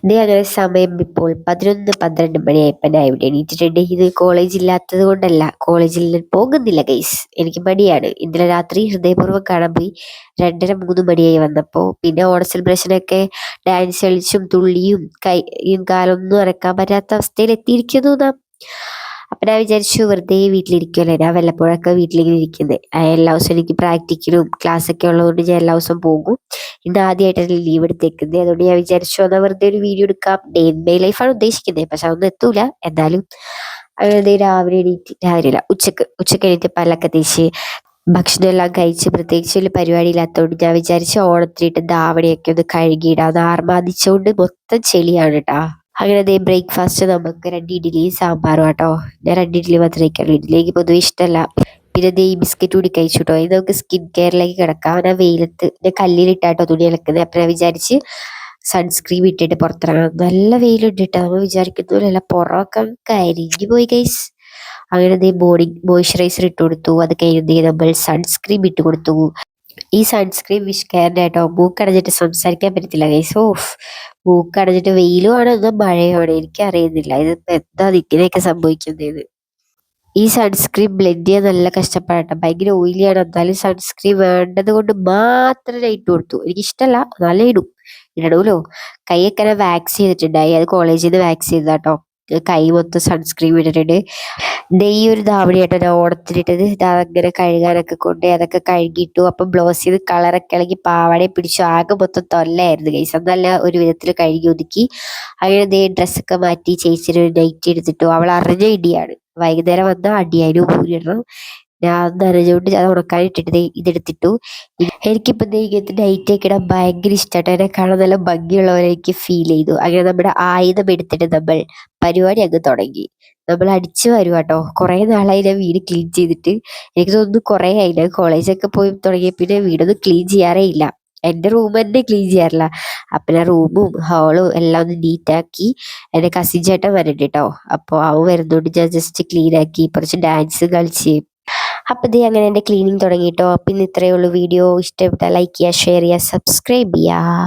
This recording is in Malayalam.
അങ്ങനെ സമയം ഇപ്പോൾ 11-12 മണിയായപ്പോൾ ഞാൻ ഇവിടെ എണീറ്റിട്ടുണ്ട്. ഇത് കോളേജ് ഇല്ലാത്തത് കൊണ്ടല്ല, കോളേജിൽ ഞാൻ പോകുന്നില്ല ഗൈസ്, എനിക്ക് മടിയാണ്. ഇന്നലെ രാത്രി ഹൃദയപൂർവ്വം കാണാൻ പോയി. 2:30-3 മണിയായി വന്നപ്പോൾ. പിന്നെ ഓണ സെലിബ്രേഷനൊക്കെ ഡാൻസ് കളിച്ചും തുള്ളിയും കൈയും കാലൊന്നും അനക്കാൻ പറ്റാത്ത അവസ്ഥയിൽ എത്തിയിരിക്കുന്നു നാം. അപ്പം ഞാൻ വിചാരിച്ചു വെറുതെ വീട്ടിലിരിക്കുമല്ലേ, ഞാൻ വല്ലപ്പോഴൊക്കെ വീട്ടിലിങ്ങനെ ഇരിക്കുന്നത്. എല്ലാ ദിവസവും എനിക്ക് പ്രാക്ടിക്കലും ക്ലാസ്സൊക്കെ ഉള്ളതുകൊണ്ട് ഞാൻ എല്ലാ ദിവസവും പോകും. ഇന്ന് ആദ്യമായിട്ടാണ് ലീവ് എടുത്തേക്കുന്നത്. അതുകൊണ്ട് ഞാൻ വിചാരിച്ചു എന്നാൽ വെറുതെ ഒരു വീഡിയോ എടുക്കാം. ഡേ ഇൻ മൈ ലൈഫാണ് ഉദ്ദേശിക്കുന്നത്, പക്ഷെ അതൊന്നും എത്തൂല. എന്നാലും അങ്ങനെ രാവിലെ എണീറ്റ്, രാവിലെ അല്ല, ഉച്ചക്ക് എണീറ്റ് പല്ലൊക്കെ തേച്ച് ഭക്ഷണം എല്ലാം കഴിച്ച്, പ്രത്യേകിച്ച് വലിയ പരിപാടി ഇല്ലാത്തതുകൊണ്ട് ഞാൻ വിചാരിച്ചു ഓണത്തിനിട്ട് ധാവണിയൊക്കെ ഒന്ന് കഴുകിയിടാം. ആർമാദിച്ചുകൊണ്ട് മൊത്തം ചെളിയാണ് കേട്ടാ. അങ്ങനെ ബ്രേക്ക്ഫാസ്റ്റ് നമുക്ക് 2 ഇഡ്ഡലിയും സാമ്പാറും കേട്ടോ. ഞാൻ 2 ഇഡ്ഡലി മാത്രമേ കഴിക്കുള്ളൂ, ഇഡ്ഡലി എനിക്ക് പൊതുവെ ഇഷ്ടമല്ല. പിന്നെ ഈ ബിസ്ക്കറ്റ് കൂടി കഴിച്ചു കേട്ടോ. ഇത് നമുക്ക് സ്കിൻ കെയറിലേക്ക് കിടക്കാം. ഞാൻ വെയിലത്ത് ഞാൻ കല്ലിലിട്ടാട്ടോ തുണി അലക്കുന്നത്. അപ്പം ഞാൻ വിചാരിച്ച് സൺസ്ക്രീം ഇട്ടിട്ട് പുറത്തിറങ്ങാം. നല്ല വെയിലുണ്ട് കേട്ടോ, നമ്മൾ വിചാരിക്കുന്നതല്ല, പുറമൊക്കെ കരിഞ്ഞു പോയി ഗൈസ്. അങ്ങനെ ബോഡി മോയ്സ്ചറൈസർ ഇട്ട് കൊടുത്തു. അത് കഴിഞ്ഞ് നമ്മൾ സൺസ്ക്രീം ഇട്ട് കൊടുത്തു. ഈ സൺസ്ക്രീൻ വിഷ് കെയറിന്റെ കേട്ടോ. മൂക്കടഞ്ഞിട്ട് സംസാരിക്കാൻ പറ്റത്തില്ല ഗൈസ്. മൂക്കടഞ്ഞിട്ട് വെയിലുമാണ് എന്നോ മഴയാണ് എനിക്കറിയുന്നില്ല. ഇതിപ്പോ എന്താ ഇങ്ങനെയൊക്കെ സംഭവിക്കുന്നത്. ഈ സൺസ്ക്രീൻ ബ്ലെൻഡ് ചെയ്യാൻ നല്ല കഷ്ടപ്പാടാട്ടോ, ഭയങ്കര ഓയിലിയാണ്. എന്നാലും സൺസ്ക്രീൻ വേണ്ടത് കൊണ്ട് മാത്രം ഞാൻ ഇട്ട് കൊടുത്തു. എനിക്കിഷ്ടമല്ല, എന്നാലും ഇടണമല്ലോ. കൈയൊക്കെ ഞാൻ വാക്സ് ചെയ്തിട്ടുണ്ടായി, അത് കോളേജിൽ നിന്ന് വാക്സ് ചെയ്തതാട്ടോ. കൈ മൊത്തം സൺസ്ക്രീൻ ഇട്ടിട്ടുണ്ട്. ഈ ഒരു ധാവണിയാട്ടോ ഞാൻ ഓണത്തിനിട്ടത്. അങ്ങനെ കഴുകാനൊക്കെ കൊണ്ട് അതൊക്കെ കഴുകിയിട്ടു. അപ്പം ബ്ലൗസ് ചെയ്ത് കളറൊക്കെ ഇളകി പാവാടയെ പിടിച്ചു. ആകെ മൊത്തം തൊല്ലായിരുന്നു ഗൈസ്. എന്നല്ല ഒരു വിധത്തിൽ കഴുകി ഒതുക്കി. അങ്ങനെ ഡ്രസ്സൊക്കെ മാറ്റി ചേച്ചിയുടെ ഒരു നൈറ്റി എടുത്തിട്ടു. അവൾ അറിഞ്ഞ ഇടിയാണ്, വൈകുന്നേരം വന്ന അടിയാനും ഊരിടണം. ഞാൻ നനഞ്ഞുകൊണ്ട് അത് ഉണക്കാനിട്ടിട്ട് ഇതെടുത്തിട്ടു. എനിക്കിപ്പോൾ ഇങ്ങനത്തെ നൈറ്റ് ഒക്കെ ഇടാൻ ഭയങ്കര ഇഷ്ടമായിട്ട്, എന്നെ കാണാൻ നല്ല ഭംഗിയുള്ളവരെ എനിക്ക് ഫീൽ ചെയ്തു. അങ്ങനെ നമ്മുടെ ആയുധം എടുത്തിട്ട് നമ്മൾ പരിപാടി അങ്ങ് തുടങ്ങി. നമ്മൾ അടിച്ചു വരും കേട്ടോ. കുറേ നാളായി ഞാൻ വീട് ക്ലീൻ ചെയ്തിട്ട്. എനിക്ക് തോന്നുന്നു കുറേ ആയില്ല, കോളേജൊക്കെ പോയി തുടങ്ങിയ പിന്നെ വീടൊന്നും ക്ലീൻ ചെയ്യാറേ ഇല്ല. എൻ്റെ റൂം തന്നെ ക്ലീൻ ചെയ്യാറില്ല. അപ്പം ഞാൻ റൂമും ഹാളും എല്ലാം ഒന്ന് നീറ്റാക്കി. എൻ്റെ കസിൻ ചേട്ടൻ വരണ്ട് കേട്ടോ. അപ്പോൾ അവൻ വരുന്നോണ്ട് ഞാൻ ജസ്റ്റ് ക്ലീൻ ആക്കി, കുറച്ച് ഡാൻസ് കളിച്ച്. അപ്പം അങ്ങനെ എൻ്റെ ക്ലീനിങ് തുടങ്ങിയിട്ടോ. അപ്പം ഇന്ന് ഇത്രയേ ഉള്ളൂ വീഡിയോ. ഇഷ്ടപ്പെട്ടാൽ ലൈക്ക് ചെയ്യുക, ഷെയർ ചെയ്യുക, സബ്സ്ക്രൈബ് ചെയ്യുക.